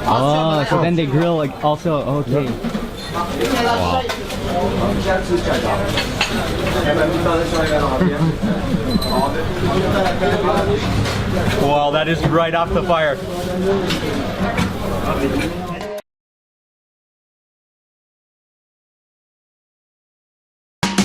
Oh, so then they grill like also, okay. Wow, that is right off the fire.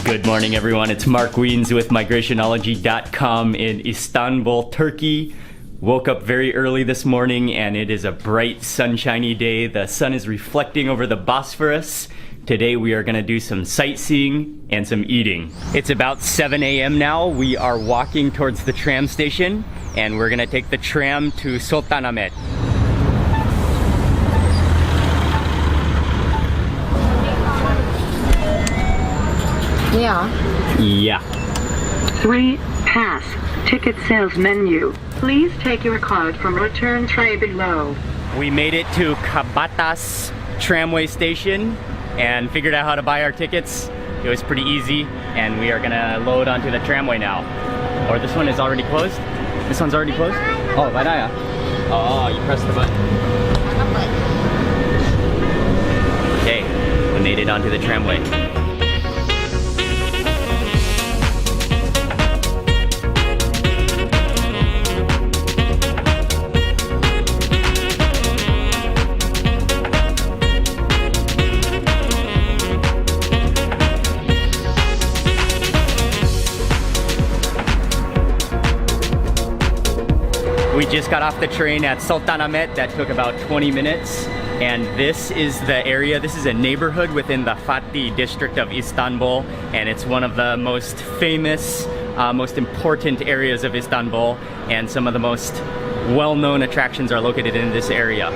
Good morning, everyone. It's Mark Wiens with migrationology.com in Istanbul, Turkey. Woke up very early this morning and it is a bright, sunshiny day. The sun is reflecting over the Bosphorus. Today we are gonna do some sightseeing and some eating. It's about 7 a.m. now. We are walking towards the tram station and we're gonna take the tram to Sultanahmet. Yeah. 3. Pass. Ticket sales menu. Please take your card from return tray below. We made it to Kabatas tramway station and figured out how to buy our tickets. It was pretty easy and we are gonna load onto the tramway now. Or this one is already closed? This one's already closed? Oh, Vadaya. Oh, you pressed the button. Okay, we made it onto the tramway. We just got off the train at Sultanahmet. That took about 20 minutes. And this is the area, this is a neighborhood within the Fatih district of Istanbul. And it's one of the most famous, most important areas of Istanbul. And some of the most well-known attractions are located in this area.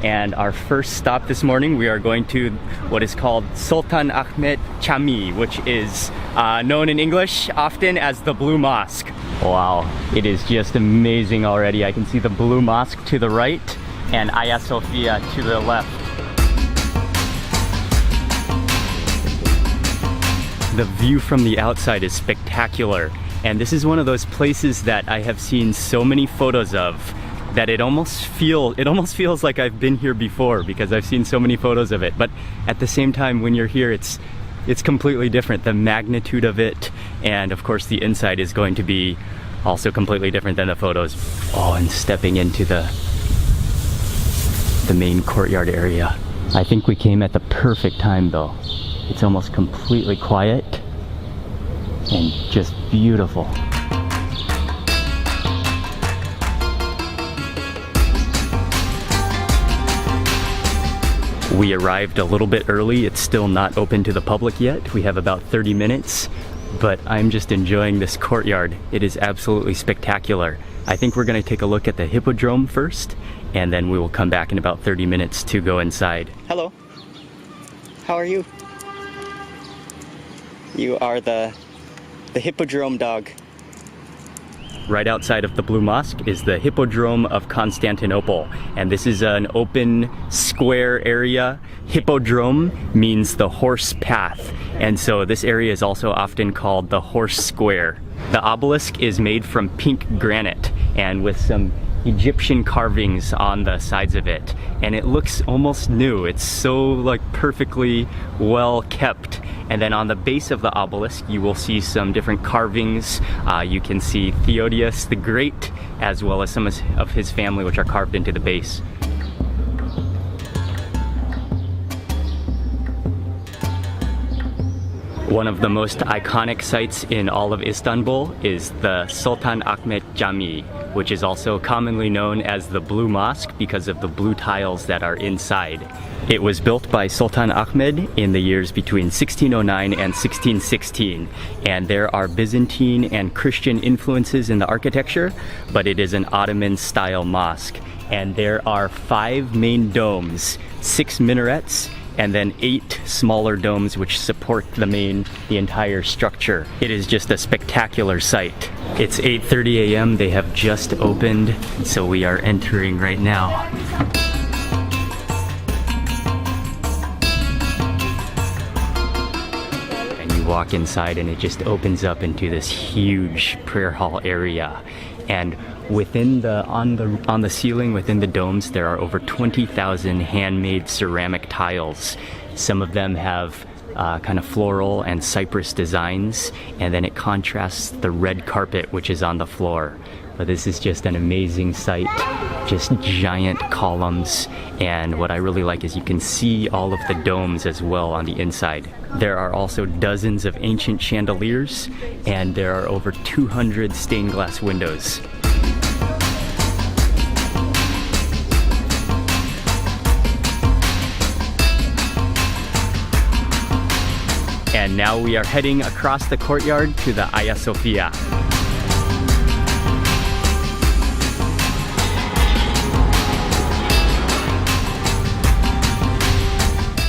And our first stop this morning, we are going to what is called Sultanahmet Cami, which is known in English often as the Blue Mosque. Wow, it is just amazing already. I can see the Blue Mosque to the right and Hagia Sophia to the left. The view from the outside is spectacular. And this is one of those places that I have seen so many photos of that it almost feels like I've been here before because I've seen so many photos of it. But at the same time, when you're here, it's completely different. The magnitude of it, and of course the inside is going to be also completely different than the photos. Oh, and stepping into the main courtyard area. I think we came at the perfect time though. It's almost completely quiet and just beautiful. We arrived a little bit early. It's still not open to the public yet. We have about 30 minutes, but I'm just enjoying this courtyard. It is absolutely spectacular. I think we're gonna take a look at the hippodrome first, and then we will come back in about 30 minutes to go inside. Hello, how are you? You are the hippodrome dog. Right outside of the Blue Mosque is the Hippodrome of Constantinople. And this is an open square area. Hippodrome means the horse path. And so this area is also often called the horse square. The obelisk is made from pink granite and with some Egyptian carvings on the sides of it. And it looks almost new. It's so like perfectly well kept. And then on the base of the obelisk, you will see some different carvings. You can see Theodius the Great, as well as some of his family, which are carved into the base. One of the most iconic sites in all of Istanbul is the Sultanahmet Cami, which is also commonly known as the Blue Mosque because of the blue tiles that are inside. It was built by Sultan Ahmed in the years between 1609 and 1616, and there are Byzantine and Christian influences in the architecture, but it is an Ottoman-style mosque. And there are 5 main domes, 6 minarets, and then 8 smaller domes which support the entire structure. It is just a spectacular sight. It's 8:30 a.m. They have just opened, so we are entering right now. And you walk inside and it just opens up into this huge prayer hall area. And Within on the ceiling, within the domes, there are over 20,000 handmade ceramic tiles. Some of them have kind of floral and cypress designs, and then it contrasts the red carpet which is on the floor. But this is just an amazing sight, just giant columns, and what I really like is you can see all of the domes as well on the inside. There are also dozens of ancient chandeliers, and there are over 200 stained glass windows. And now we are heading across the courtyard to the Hagia Sophia.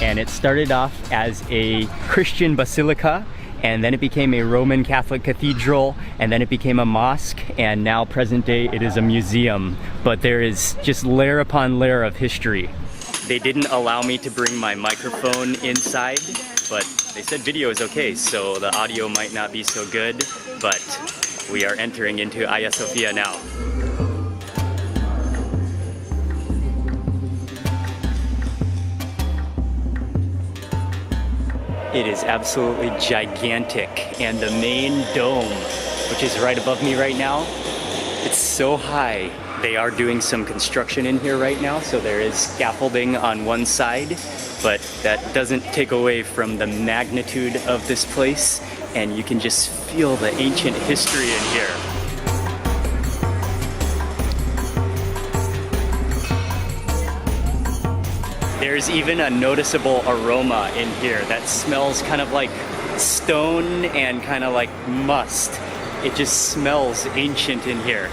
And it started off as a Christian basilica, and then it became a Roman Catholic cathedral, and then it became a mosque, and now present day it is a museum. But there is just layer upon layer of history. They didn't allow me to bring my microphone inside, but they said video is okay, so the audio might not be so good, but we are entering into Hagia Sophia now. It is absolutely gigantic, and the main dome, which is right above me right now, it's so high. They are doing some construction in here right now, so there is scaffolding on one side, but that doesn't take away from the magnitude of this place, and you can just feel the ancient history in here. There's even a noticeable aroma in here that smells kind of like stone and kind of like must. It just smells ancient in here.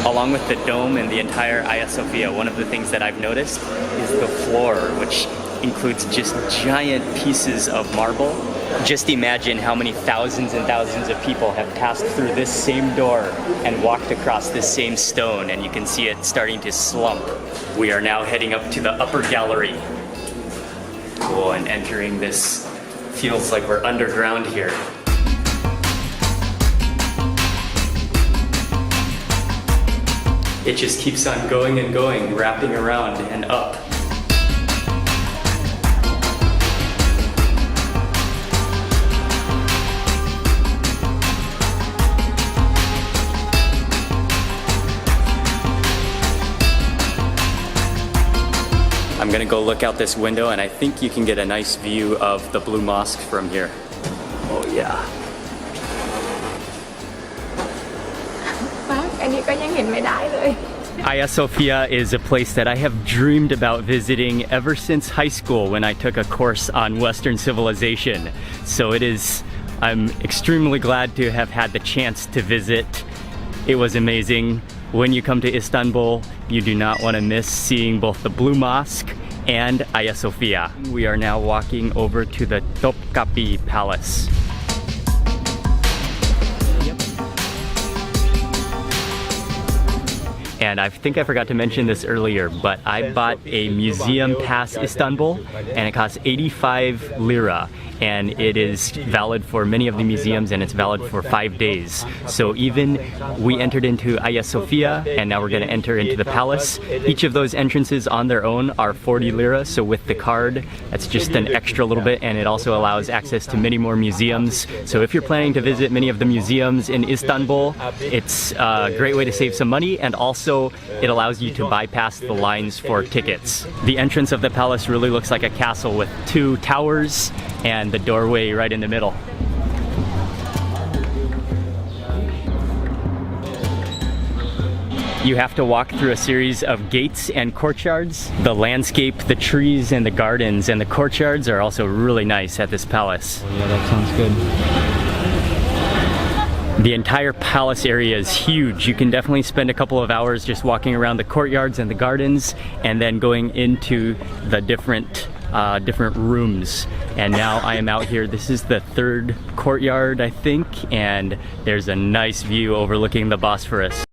Along with the dome and the entire Hagia Sophia, one of the things that I've noticed is the floor, which includes just giant pieces of marble. Just imagine how many thousands and thousands of people have passed through this same door and walked across this same stone, and you can see it starting to slump. We are now heading up to the upper gallery. Cool, and entering this feels like we're underground here. It just keeps on going and going, wrapping around and up. I'm gonna go look out this window, and I think you can get a nice view of the Blue Mosque from here. Oh yeah. Hagia Sophia is a place that I have dreamed about visiting ever since high school when I took a course on Western civilization. So I'm extremely glad to have had the chance to visit. It was amazing. When you come to Istanbul, you do not want to miss seeing both the Blue Mosque and Hagia Sophia. We are now walking over to the Topkapi Palace. And I think I forgot to mention this earlier, but I bought a museum pass Istanbul, and it costs 85 lira. And it is valid for many of the museums, and it's valid for 5 days. So even we entered into Hagia Sophia, and now we're going to enter into the palace. Each of those entrances on their own are 40 lira, so with the card, that's just an extra little bit, and it also allows access to many more museums. So if you're planning to visit many of the museums in Istanbul, it's a great way to save some money, and also it allows you to bypass the lines for tickets. The entrance of the palace really looks like a castle with 2 towers and the doorway right in the middle. You have to walk through a series of gates and courtyards. The landscape, the trees and the gardens and the courtyards are also really nice at this palace. Oh, yeah, that sounds good. The entire palace area is huge. You can definitely spend a couple of hours just walking around the courtyards and the gardens, and then going into the different rooms. And now I am out here. This is the 3rd courtyard, I think, and there's a nice view overlooking the Bosphorus.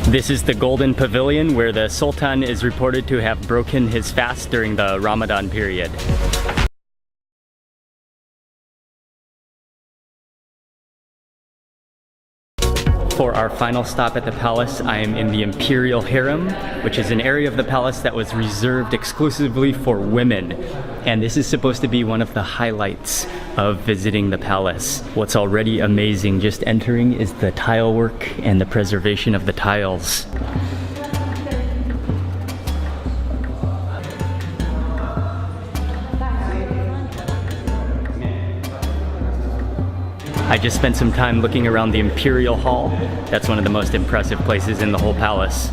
This is the Golden Pavilion where the Sultan is reported to have broken his fast during the Ramadan period. For our final stop at the palace, I am in the Imperial Harem, which is an area of the palace that was reserved exclusively for women. And this is supposed to be one of the highlights of visiting the palace. What's already amazing just entering is the tile work and the preservation of the tiles. I just spent some time looking around the Imperial Hall. That's one of the most impressive places in the whole palace.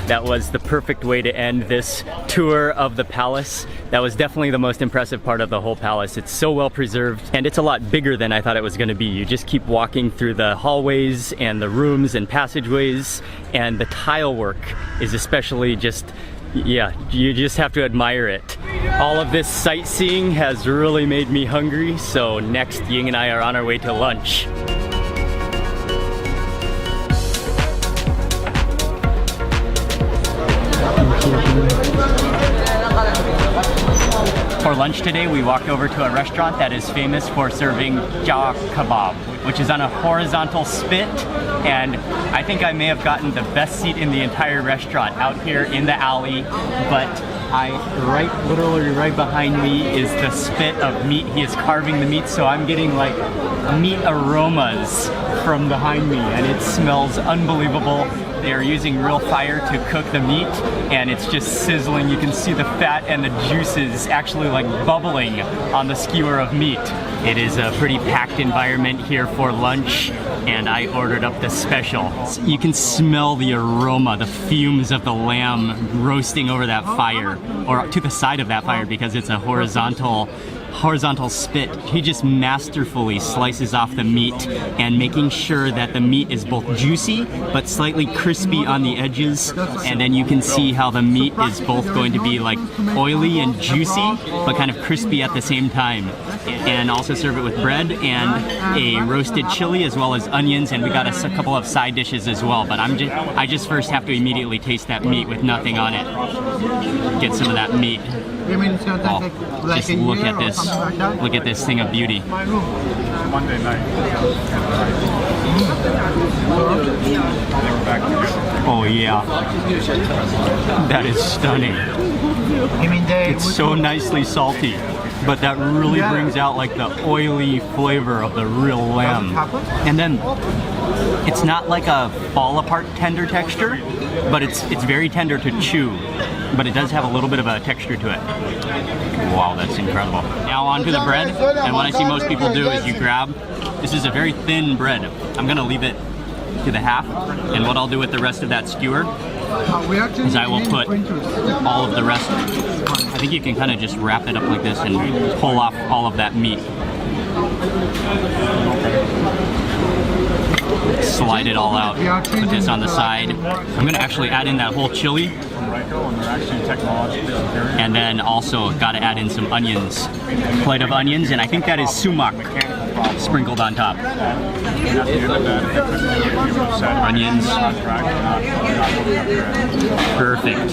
That was the perfect way to end this tour of the palace. That was definitely the most impressive part of the whole palace. It's so well preserved, and it's a lot bigger than I thought it was going to be. You just keep walking through the hallways and the rooms and passageways, and the tile work is especially just, yeah, you just have to admire it. All of this sightseeing has really made me hungry, so next Ying and I are on our way to lunch. For lunch today, we walked over to a restaurant that is famous for serving jaw kebab, which is on a horizontal spit, and I think I may have gotten the best seat in the entire restaurant out here in the alley, but literally right behind me is the spit of meat. He is carving the meat, so I'm getting like meat aromas from behind me, and it smells unbelievable. They are using real fire to cook the meat, and it's just sizzling. You can see the fat and the juices actually like bubbling on the skewer of meat. It is a pretty packed environment here for lunch, and I ordered up the special. You can smell the aroma, the fumes of the lamb roasting over that fire, or to the side of that fire, because it's a horizontal spit. He just masterfully slices off the meat and making sure that the meat is both juicy but slightly crispy on the edges, and then you can see how the meat is both going to be like oily and juicy but kind of crispy at the same time. And also serve it with bread and a roasted chili as well as onions, and we got a couple of side dishes as well, but I just first have to immediately taste that meat with nothing on it. Get some of that meat. Oh, just look at this. Look at this thing of beauty. Monday night. Oh yeah. That is stunning. It's so nicely salty, but that really brings out like the oily flavor of the real lamb. And then it's not like a fall apart tender texture, but it's very tender to chew, but it does have a little bit of a texture to it. Wow, that's incredible. Now onto the bread, and what I see most people do is you grab, this is a very thin bread. I'm gonna leave it to the half, and what I'll do with the rest of that skewer is I will put all of the rest. I think you can kind of just wrap it up like this and pull off all of that meat. Slide it all out, put this on the side. I'm gonna actually add in that whole chili, and then also gotta add in some onions. Plate of onions, and I think that is sumac sprinkled on top. Onions. Perfect.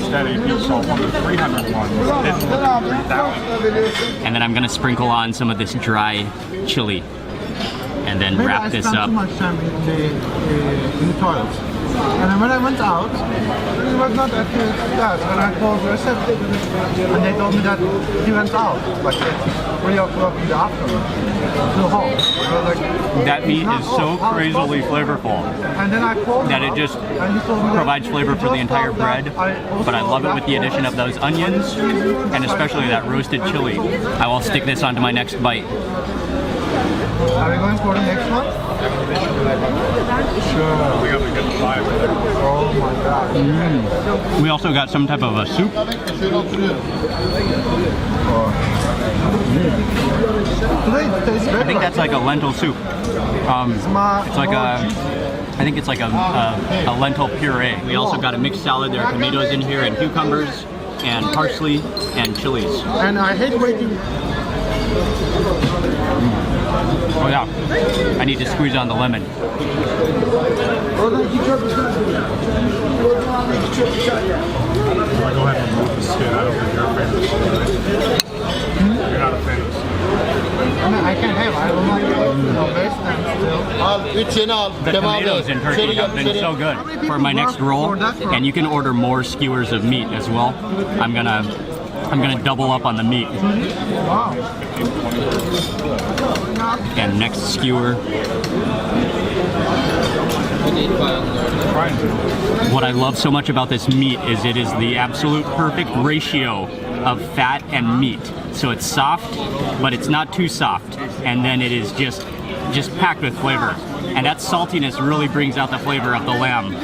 And then I'm gonna sprinkle on some of this dry chili, and then wrap this up. And when I went out, it was not at that. When I called the reception, and they told me that he went out like 3 o'clock in the afternoon to home. So like, that meat is so crazily flavorful, and then I called that it just provides flavor for the entire bread. But I love it with the addition of those onions, and especially that roasted chili. I will stick this onto my next bite. Are we going for the next one? Sure. We got to get the vibe. Oh my god. We also got some type of a soup. I think that's like a lentil soup. It's like I think it's like a lentil puree. We also got a mixed salad. There are tomatoes in here, and cucumbers, and parsley, and chilies. And I hate waiting. Oh, Yeah, I need to squeeze on the lemon. I go ahead and remove the skin. I don't think you're a fan of the skin. You're not a fan of the skin. I mean, I can have. I don't like it. Still. The tomatoes in Turkey have been so good. For my next roll, and you can order more skewers of meat as well. I'm gonna double up on the meat. Wow. And next skewer. What I love so much about this meat is it is the absolute perfect ratio of fat and meat. So it's soft, but it's not too soft. And then it is just packed with flavor. And that saltiness really brings out the flavor of the lamb.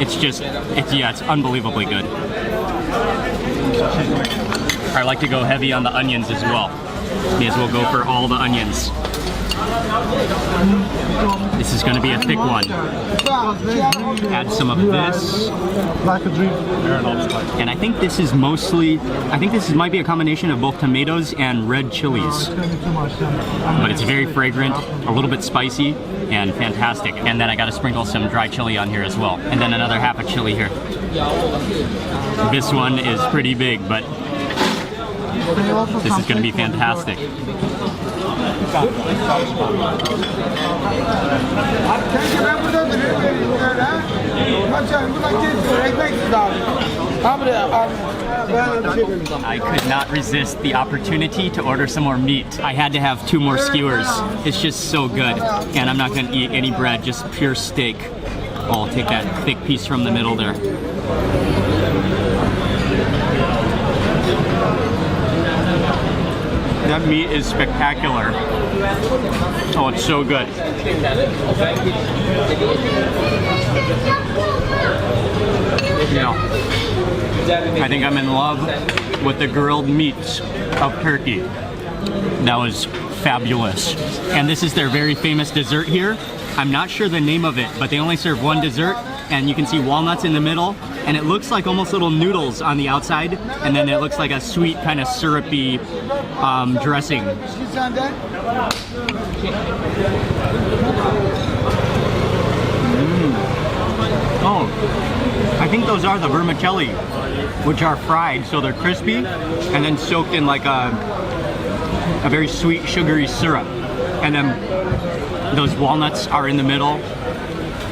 It's unbelievably good. I like to go heavy on the onions as well. May as well go for all the onions. This is going to be a thick one. Add some of this. Like a dream. And I think this is might be a combination of both tomatoes and red chilies. But it's very fragrant, a little bit spicy, and fantastic. And then I got to sprinkle some dry chili on here as well. And then another half of chili here. This one is pretty big, but this is going to be fantastic. I could not resist the opportunity to order some more meat. I had to have 2 more skewers. It's just so good. And I'm not going to eat any bread, just pure steak. I'll take that thick piece from the middle there. That meat is spectacular. Oh, it's so good. Yeah. I think I'm in love with the grilled meats of Turkey. That was fabulous. And this is their very famous dessert here. I'm not sure the name of it, but they only serve one dessert, and you can see walnuts in the middle, and it looks like almost little noodles on the outside, and then it looks like a sweet kind of syrupy dressing. Oh, I think those are the vermicelli, which are fried, so they're crispy, and then soaked in like a very sweet sugary syrup, and then those walnuts are in the middle.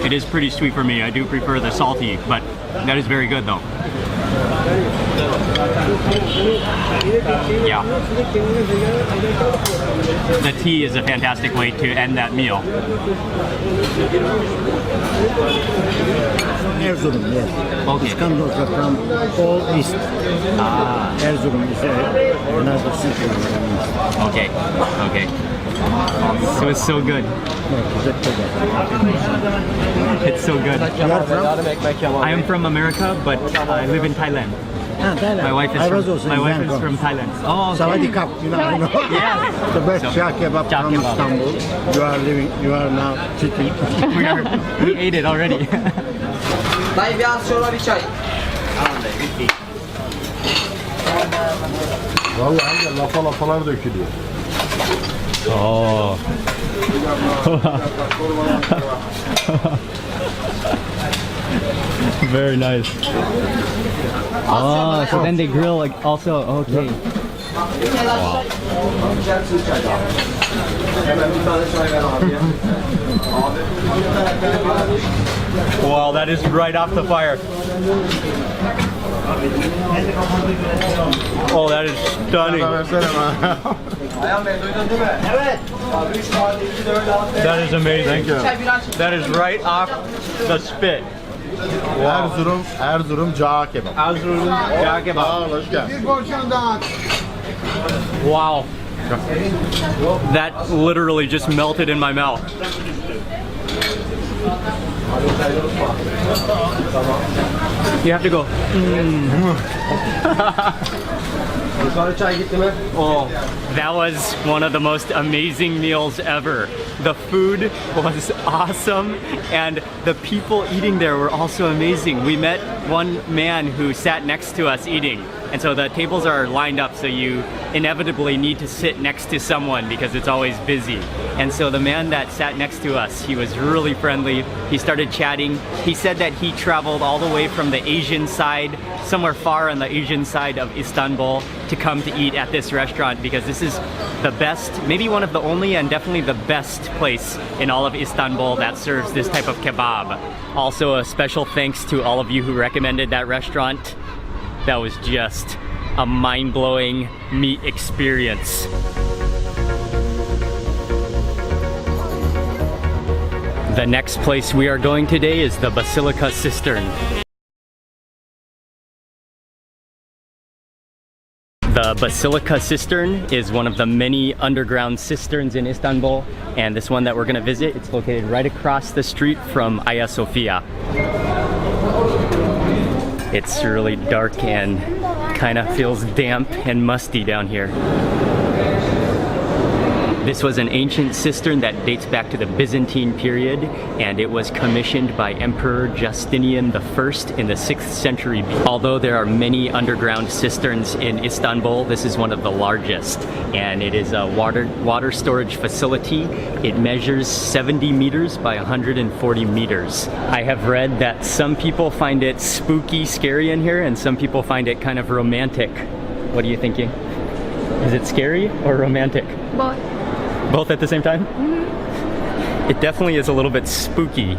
It is pretty sweet for me. I do prefer the salty, but that is very good though. Yeah. The tea is a fantastic way to end that meal. Erzurum, yes. Okay. It's come from all east. Erzurum is another city. Okay. Okay. So it's so good. It's so good. You are from? I am from America, but I live in Thailand. Thailand. My wife I was also in is Bangkok. from Thailand. Oh, okay. Sawadee Cup, you know, I know. Yeah. The best So, char kebab char from kebab. Istanbul. You are now sitting. We ate it already. Dayı biraz sonra bir çay. Vallahi lafalar dökülüyor. Oh. Very nice. Oh, so then they grill like also. Okay. Wow, that is right off the fire. Oh, that is stunning. That is amazing. Thank you. That is right off the spit. Erzurum cağ kebap. Erzurum cağ kebap. Sağ ol, hoş geldin. Wow. That literally just melted in my mouth. You have to go. Oh, that was one of the most amazing meals ever. The food was awesome, and the people eating there were also amazing. We met one man who sat next to us eating, And so the tables are lined up, so you inevitably need to sit next to someone because it's always busy. And so the man that sat next to us, he was really friendly. He started chatting. He said that he traveled all the way from the Asian side, somewhere far on the Asian side of Istanbul, to come to eat at this restaurant because this is the best, maybe one of the only and definitely the best place in all of Istanbul that serves this type of kebab. Also a special thanks to all of you who recommended that restaurant. That was just a mind-blowing meat experience. The next place we are going today is the Basilica Cistern. The Basilica Cistern is one of the many underground cisterns in Istanbul, and this one that we're gonna visit, it's located right across the street from Hagia Sophia. It's really dark and kind of feels damp and musty down here. This was an ancient cistern that dates back to the Byzantine period, and it was commissioned by Emperor Justinian I in the 6th century. Although there are many underground cisterns in Istanbul, this is one of the largest, and it is a water storage facility. It measures 70 meters by 140 meters. I have read that some people find it spooky, scary in here, and some people find it kind of romantic. What are you thinking? Is it scary or romantic? Both. Both at the same time? Mm-hmm. It definitely is a little bit spooky.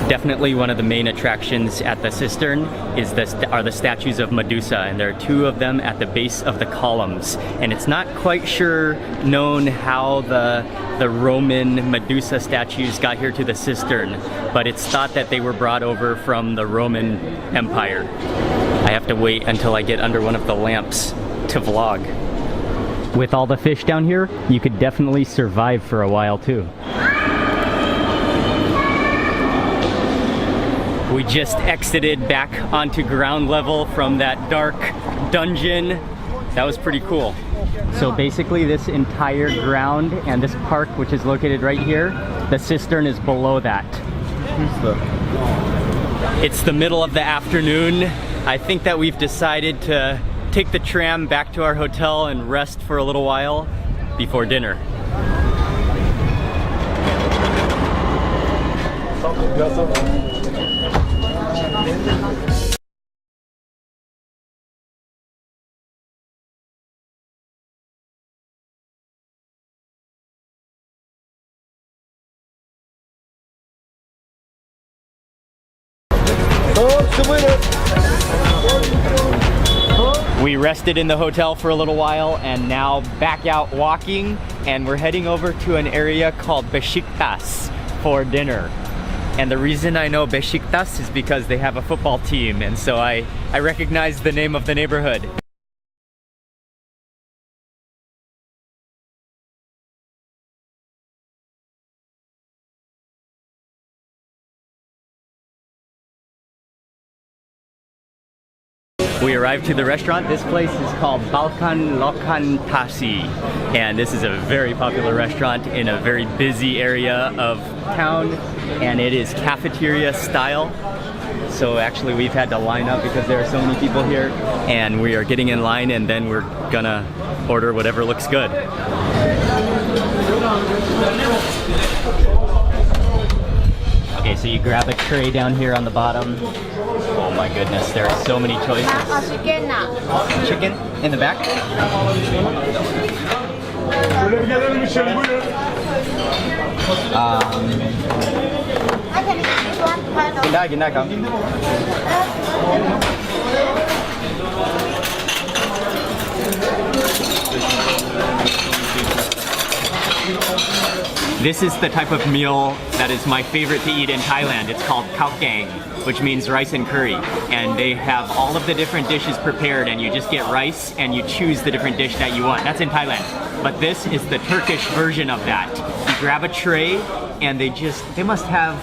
Definitely one of the main attractions at the cistern are the statues of Medusa, and there are 2 of them at the base of the columns. And it's not quite known how the Roman Medusa statues got here to the cistern, but it's thought that they were brought over from the Roman Empire. I have to wait until I get under one of the lamps to vlog. With all the fish down here, you could definitely survive for a while too. We just exited back onto ground level from that dark dungeon. That was pretty cool. So basically this entire ground and this park, which is located right here, the cistern is below that. It's the middle of the afternoon. I think that we've decided to take the tram back to our hotel and rest for a little while before dinner. We rested in the hotel for a little while and now back out walking, and we're heading over to an area called Beşiktaş for dinner. And the reason I know Beşiktaş is because they have a football team, and so I recognize the name of the neighborhood. We arrived to the restaurant. This place is called Balkan Lokantasi, and this is a very popular restaurant in a very busy area of town, and it is cafeteria style. So actually we've had to line up because there are so many people here, and we are getting in line, and then we're gonna order whatever looks good. Okay, so you grab a tray down here on the bottom. Oh my goodness, there are so many choices. Chicken in the back? This is the type of meal that is my favorite to eat in Thailand. It's called khao gang, which means rice and curry. And they have all of the different dishes prepared, and you just get rice and you choose the different dish that you want. That's in Thailand. But this is the Turkish version of that. You grab a tray and they must have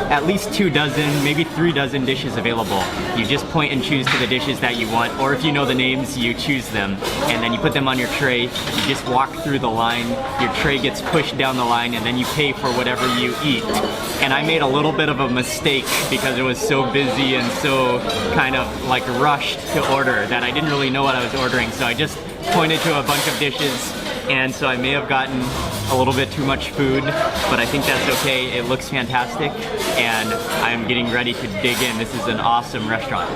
at least 2 dozen, maybe 3 dozen dishes available. You just point and choose to the dishes that you want, or if you know the names, you choose them, and then you put them on your tray. You just walk through the line, your tray gets pushed down the line, and then you pay for whatever you eat. And I made a little bit of a mistake because it was so busy and so kind of like rushed to order that I didn't really know what I was ordering, so I just pointed to a bunch of dishes, and so I may have gotten a little bit too much food, but I think that's okay. It looks fantastic, and I'm getting ready to dig in. This is an awesome restaurant.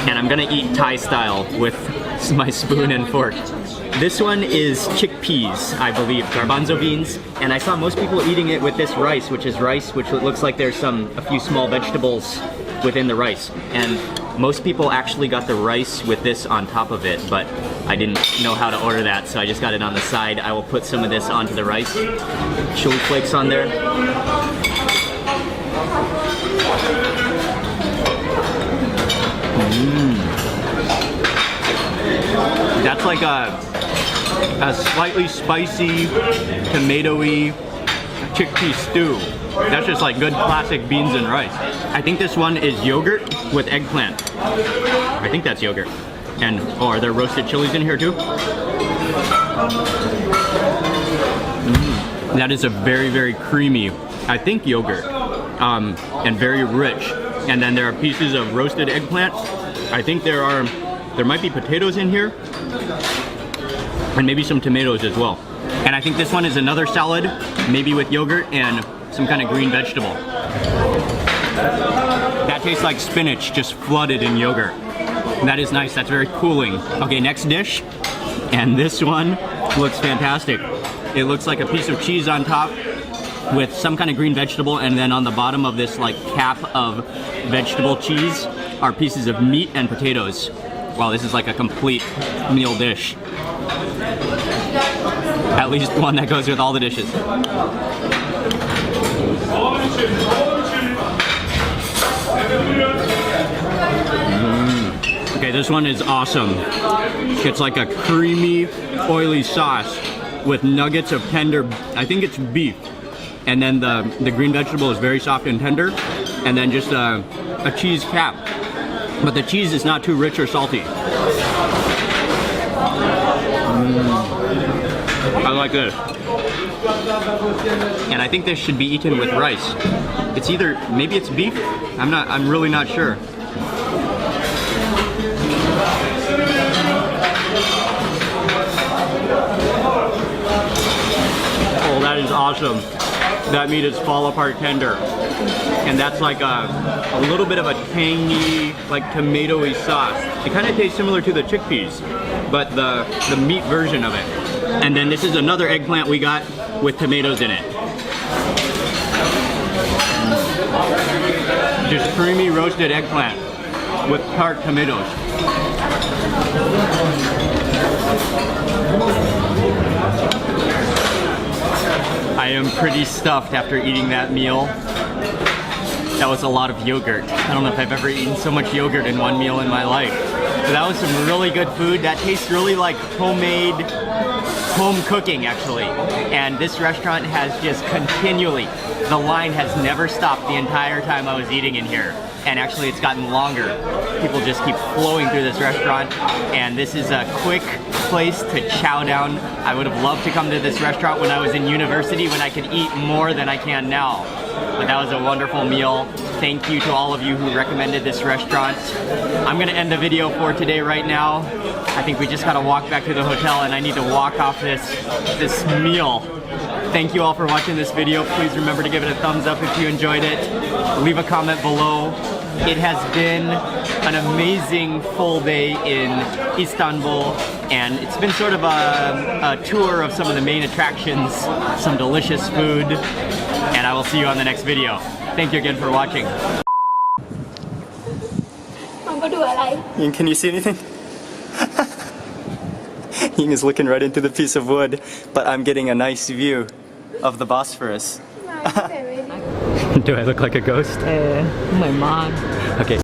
And I'm gonna eat Thai style with my spoon and fork. This one is chickpeas, I believe, garbanzo beans, and I saw most people eating it with this rice, which looks like there's a few small vegetables within the rice. And most people actually got the rice with this on top of it, but I didn't know how to order that, so I just got it on the side. I will put some of this onto the rice. Chili flakes on there. That's like a slightly spicy, tomatoey chickpea stew. That's just like good classic beans and rice. I think this one is yogurt with eggplant. I think that's yogurt. And, oh, are there roasted chilies in here too? That is a very, very creamy, I think yogurt, and very rich. And then there are pieces of roasted eggplant. I think there might be potatoes in here, and maybe some tomatoes as well. And I think this one is another salad, maybe with yogurt and some kind of green vegetable. That tastes like spinach just flooded in yogurt. That is nice, that's very cooling. Okay, next dish, and this one looks fantastic. It looks like a piece of cheese on top with some kind of green vegetable, and then on the bottom of this like cap of vegetable cheese are pieces of meat and potatoes. Wow, this is like a complete meal dish. At least one that goes with all the dishes. Okay, this one is awesome. It's like a creamy, oily sauce with nuggets of tender, I think it's beef. And then the green vegetable is very soft and tender. And then just a cheese cap. But the cheese is not too rich or salty. I like this. And I think this should be eaten with rice. It's either, maybe it's beef? I'm really not sure. Oh, that is awesome. That meat is fall apart tender. And that's like a little bit of a tangy, like tomatoey sauce. It kind of tastes similar to the chickpeas, but the meat version of it. And then this is another eggplant we got with tomatoes in it. Just creamy roasted eggplant with tart tomatoes. I am pretty stuffed after eating that meal. That was a lot of yogurt. I don't know if I've ever eaten so much yogurt in one meal in my life. But that was some really good food. That tastes really like homemade, home cooking actually. And this restaurant has just continually, the line has never stopped the entire time I was eating in here. And actually it's gotten longer. People just keep flowing through this restaurant. And this is a quick place to chow down. I would have loved to come to this restaurant when I was in university when I could eat more than I can now. But that was a wonderful meal. Thank you to all of you who recommended this restaurant. I'm gonna end the video for today right now. I think we just gotta walk back to the hotel and I need to walk off this meal. Thank you all for watching this video. Please remember to give it a thumbs up if you enjoyed it. Leave a comment below. It has been an amazing full day in Istanbul, and it's been sort of a tour of some of the main attractions, some delicious food, and I will see you on the next video. Thank you again for watching. Ying, can you see anything? Ying is looking right into the piece of wood, but I'm getting a nice view of the Bosphorus. Do I look like a ghost? My mom. Okay.